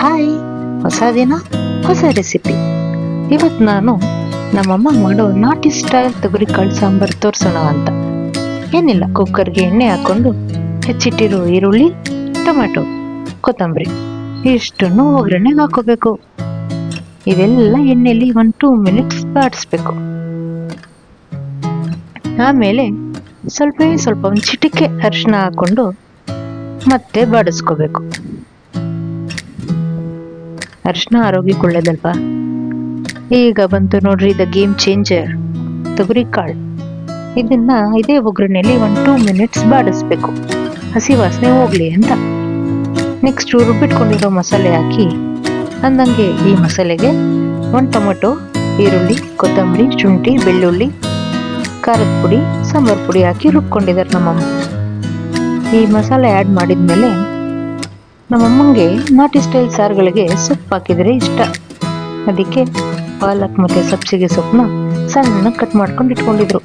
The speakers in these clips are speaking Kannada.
ಹಾಯ್, ಹೊಸ ದಿನ ಹೊಸ ರೆಸಿಪಿ. ಇವತ್ತು ನಾನು ನಮ್ಮಮ್ಮ ಮಾಡೋ ನಾಟಿ ಸ್ಟೈಲ್ ತೊಗರಿಕಾಳು ಸಾಂಬಾರು ತೋರಿಸೋಣ ಅಂತ. ಏನಿಲ್ಲ, ಕುಕ್ಕರ್ಗೆ ಎಣ್ಣೆ ಹಾಕೊಂಡು ಹೆಚ್ಚಿಟ್ಟಿರೋ ಈರುಳ್ಳಿ, ಟೊಮೆಟೊ, ಕೊತ್ತಂಬರಿ ಇಷ್ಟನ್ನು ಒಗ್ಗರಣೆಗೆ ಹಾಕೋಬೇಕು. ಇವೆಲ್ಲ ಎಣ್ಣೆಯಲ್ಲಿ 1-2 ಮಿನಿಟ್ಸ್ ಬಾಡಿಸ್ಬೇಕು. ಆಮೇಲೆ ಸ್ವಲ್ಪ ಒಂದು ಚಿಟಿಕೆ ಅರಿಶಿನ ಹಾಕೊಂಡು ಮತ್ತೆ ಬಾಡಿಸ್ಕೋಬೇಕು. ಅರಿಶಿನ ಆರೋಗ್ಯಕ್ಕೆ ಒಳ್ಳೇದಲ್ವಾ. ಈಗ ಬಂತು ನೋಡ್ರಿ ದ ಗೇಮ್ ಚೇಂಜರ್, ತೊಗರಿಕಾಳು. ಇದನ್ನ ಇದೇ ಒಗ್ಗರಣೆಯಲ್ಲಿ 1-2 ಮಿನಿಟ್ಸ್ ಬಾಡಿಸ್ಬೇಕು, ಹಸಿ ವಾಸನೆ ಹೋಗ್ಲಿ ಅಂತ. ನೆಕ್ಸ್ಟ್ ರುಬ್ಬಿಟ್ಕೊಂಡಿರೋ ಮಸಾಲೆ ಹಾಕಿ ಅಂದಂಗೆ ಈ ಮಸಾಲೆಗೆ 1 ಟೊಮೆಟೊ, ಈರುಳ್ಳಿ, ಕೊತ್ತಂಬರಿ, ಶುಂಠಿ, ಬೆಳ್ಳುಳ್ಳಿ, ಖಾರದ ಪುಡಿ, ಸಾಂಬಾರ್ ಪುಡಿ ಹಾಕಿ ರುಬ್ಕೊಂಡಿದ್ದಾರೆ ನಮ್ಮಮ್ಮ. ಈ ಮಸಾಲೆ ಆ್ಯಡ್ ಮಾಡಿದ್ಮೇಲೆ ನಮ್ಮಮ್ಮಂಗೆ ನಾಟಿ ಸ್ಟೈಲ್ ಸಾರುಗಳಿಗೆ ಸೊಪ್ಪು ಹಾಕಿದರೆ ಇಷ್ಟ. ಅದಕ್ಕೆ ಪಾಲಕ್ ಮತ್ತು ಸಬ್ಸಿಗೆ ಸೊಪ್ಪನ್ನ ಸಣ್ಣ ಕಟ್ ಮಾಡ್ಕೊಂಡು ಇಟ್ಕೊಂಡಿದ್ರು.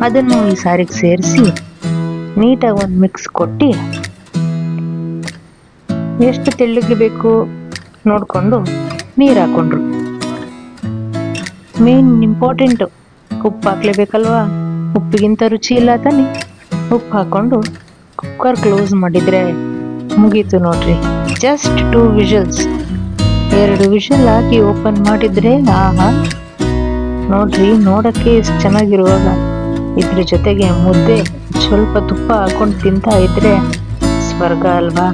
ಅದನ್ನು ಈ ಸಾರಿಗೆ ಸೇರಿಸಿ ನೀಟಾಗಿ ಒಂದು ಮಿಕ್ಸ್ ಕೊಟ್ಟು ಎಷ್ಟು ತೆಳ್ಳಗೆ ಬೇಕು ನೋಡಿಕೊಂಡು ನೀರು ಹಾಕೊಂಡ್ರು. ಮೇನ್ ಇಂಪಾರ್ಟೆಂಟು, ಉಪ್ಪು ಹಾಕ್ಲೇಬೇಕಲ್ವಾ. ಉಪ್ಪಿಗಿಂತ ರುಚಿ ಇಲ್ಲ ತಾನೆ. ಉಪ್ಪು ಹಾಕೊಂಡು ಕುಕ್ಕರ್ ಕ್ಲೋಸ್ ಮಾಡಿದರೆ ಮುಗೀತು ನೋಡ್ರಿ. ಜಸ್ಟ್ 2 ವಿಷಲ್ಸ್, 2 ವಿಷಲ್ ಹಾಕಿ ಓಪನ್ ಮಾಡಿದ್ರೆ ಆಹಾ ನೋಡ್ರಿ, ನೋಡಕ್ಕೆ ಎಷ್ಟು ಚೆನ್ನಾಗಿರುವಾಗ ಇದ್ರ ಜೊತೆಗೆ ಮುದ್ದೆ ಸ್ವಲ್ಪ ತುಪ್ಪ ಹಾಕೊಂಡು ತಿಂತಾ ಇದ್ರೆ ಸ್ವರ್ಗ ಅಲ್ವಾ.